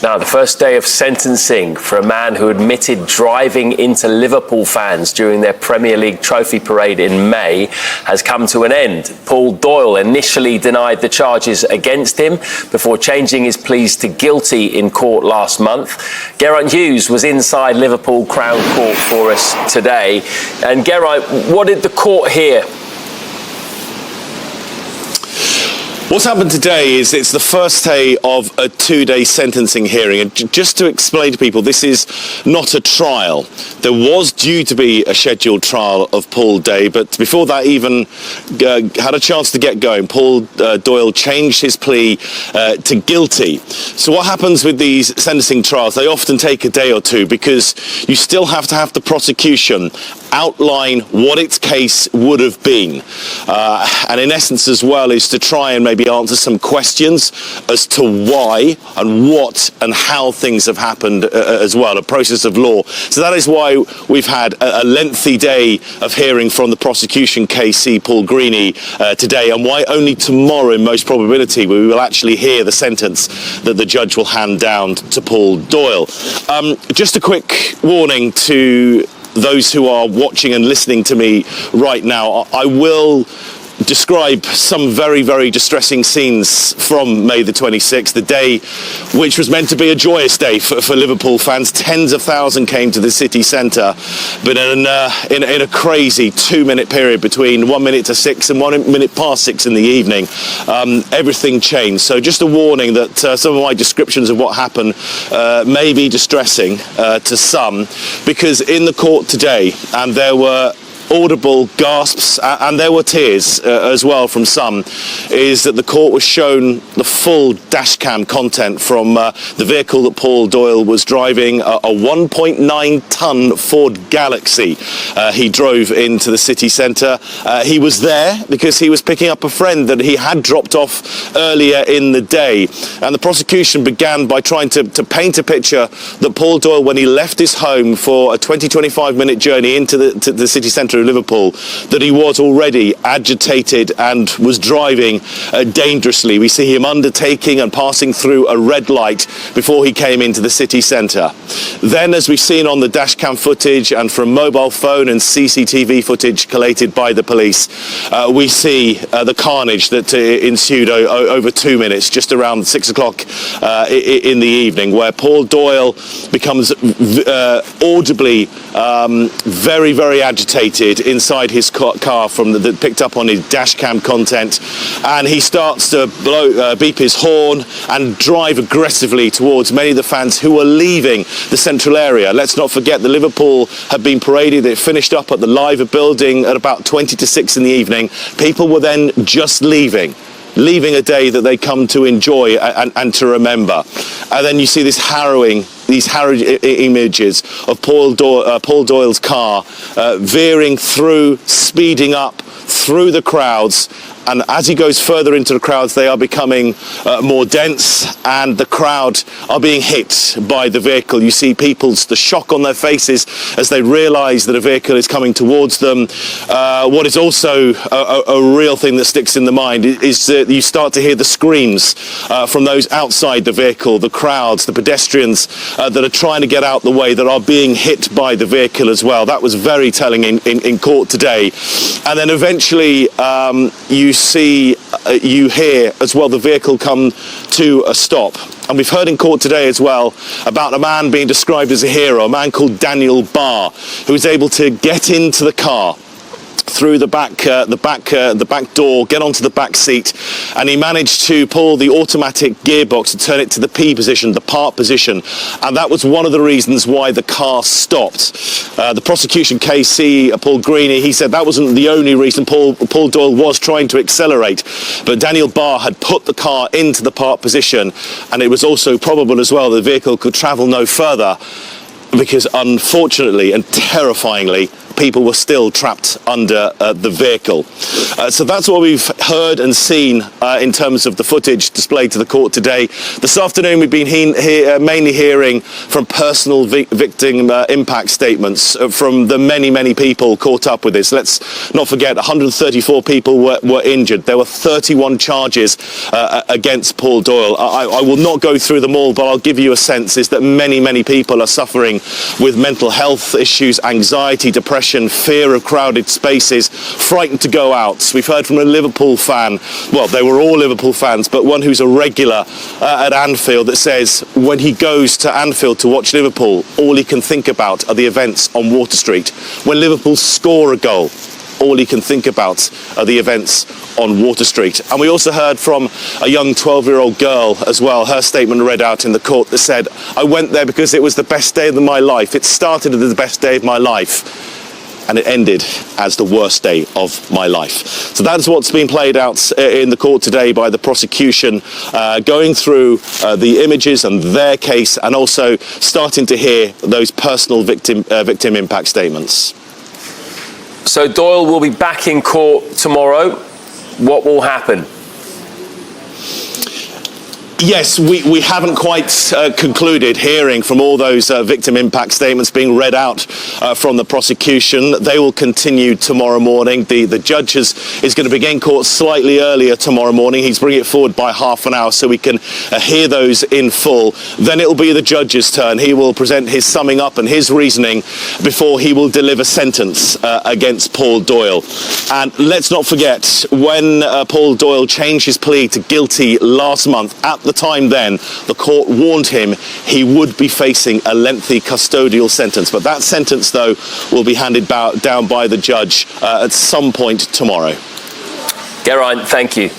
Now, the first day of sentencing for a man who admitted driving into Liverpool fans during their Premier League trophy parade in May has come to an end. Paul Doyle initially denied the charges against him before changing his pleas to guilty in court last month. Geraint Hughes was inside Liverpool Crown Court for us today. And Geraint, what did the court hear? What's happened today is it's the first day of a two-day sentencing hearing. And just to explain to people, this is not a trial. There was due to be a scheduled trial of Paul Day, but before that even had a chance to get going, Paul Doyle changed his plea to guilty. So what happens with these sentencing trials? They often take a day or two because you still have to have the prosecution outline what its case would have been. And in essence as well is to try and maybe answer some questions as to why and what and how things have happened as well, a process of law. So that is why we've had a lengthy day of hearing from the prosecution KC Paul Greeny today, and why only tomorrow in most probability we will actually hear the sentence that the judge will hand down to Paul Doyle. Just a quick warning to those who are watching and listening to me right now. I will describe some very, very distressing scenes from May the 26th, the day which was meant to be a joyous day for Liverpool fans. Tens of thousands came to the city centre, but in a crazy 2-minute period between 1 minute to 6 and 1 minute past 6 in the evening, everything changed. So just a warning that some of my descriptions of what happened may be distressing to some, because in the court today, and there were audible gasps and there were tears as well from some, is that the court was shown the full dashcam content from the vehicle that Paul Doyle was driving, a 1.9 tonne Ford Galaxy. He drove into the city centre. He was there because he was picking up a friend that he had dropped off earlier in the day, and the prosecution began by trying to paint a picture that Paul Doyle, when he left his home for a 20-25 minute journey into the city centre of Liverpool, that he was already agitated and was driving dangerously. We see him undertaking and passing through a red light before he came into the city centre. Then, as we've seen on the dashcam footage and from mobile phone and CCTV footage collated by the police, we see the carnage that ensued over 2 minutes, just around 6 o'clock in the evening, where Paul Doyle becomes audibly very, very agitated inside his car from that picked up on his dashcam content, and he starts to beep his horn and drive aggressively towards many of the fans who are leaving the central area. Let's not forget that Liverpool had been paraded. It finished up at the Liver building at about 20 to 6 in the evening. People were then just leaving a day that they come to enjoy and to remember. And then you see these harrowing images of Paul Doyle's car veering through, speeding up through the crowds. And as he goes further into the crowds, they are becoming more dense, and the crowd are being hit by the vehicle. You see the shock on their faces as they realise that a vehicle is coming towards them. What is also a real thing that sticks in the mind is that you start to hear the screams from those outside the vehicle, the crowds, the pedestrians that are trying to get out the way, that are being hit by the vehicle as well. That was very telling in court today. And then eventually you hear as well the vehicle come to a stop. And we've heard in court today as well about a man being described as a hero, a man called Daniel Barr, who was able to get into the car through the back door, get onto the back seat, and he managed to pull the automatic gearbox and turn it to the P position, the park position, and that was one of the reasons why the car stopped. The prosecution KC Paul Greeny, he said that wasn't the only reason. Paul Doyle was trying to accelerate, but Daniel Barr had put the car into the park position, and it was also probable as well the vehicle could travel no further, because unfortunately and terrifyingly people were still trapped under the vehicle. So that's what we've heard and seen in terms of the footage displayed to the court today. This afternoon we've been mainly hearing from personal victim impact statements from the many people caught up with this. Let's not forget 134 people were injured. There were 31 charges against Paul Doyle. I will not go through them all, but I'll give you a sense is that many people are suffering with mental health issues, anxiety, depression, fear of crowded spaces, frightened to go out. We've heard from a Liverpool fan, well, they were all Liverpool fans, but one who's a regular at Anfield that says when he goes to Anfield to watch Liverpool, all he can think about are the events on Water Street. When Liverpool score a goal, all he can think about are the events on Water Street. And we also heard from a young 12-year-old girl as well. Her statement read out in the court that said, I went there because it was the best day of my life. It started as the best day of my life, and it ended as the worst day of my life. So that is what's been played out in the court today by the prosecution, going through the images and their case, and also starting to hear those personal victim impact statements. So Doyle will be back in court tomorrow. What will happen? Yes, we haven't quite concluded hearing from all those victim impact statements being read out from the prosecution. They will continue tomorrow morning. The judge is going to begin court slightly earlier tomorrow morning. He's bringing it forward by half an hour so we can hear those in full. Then it will be the judge's turn. He will present his summing up and his reasoning before he will deliver sentence against Paul Doyle. And let's not forget, when Paul Doyle changed his plea to guilty last month, at the time then, the court warned him he would be facing a lengthy custodial sentence. But that sentence, though, will be handed down by the judge at some point tomorrow. Geraint, thank you.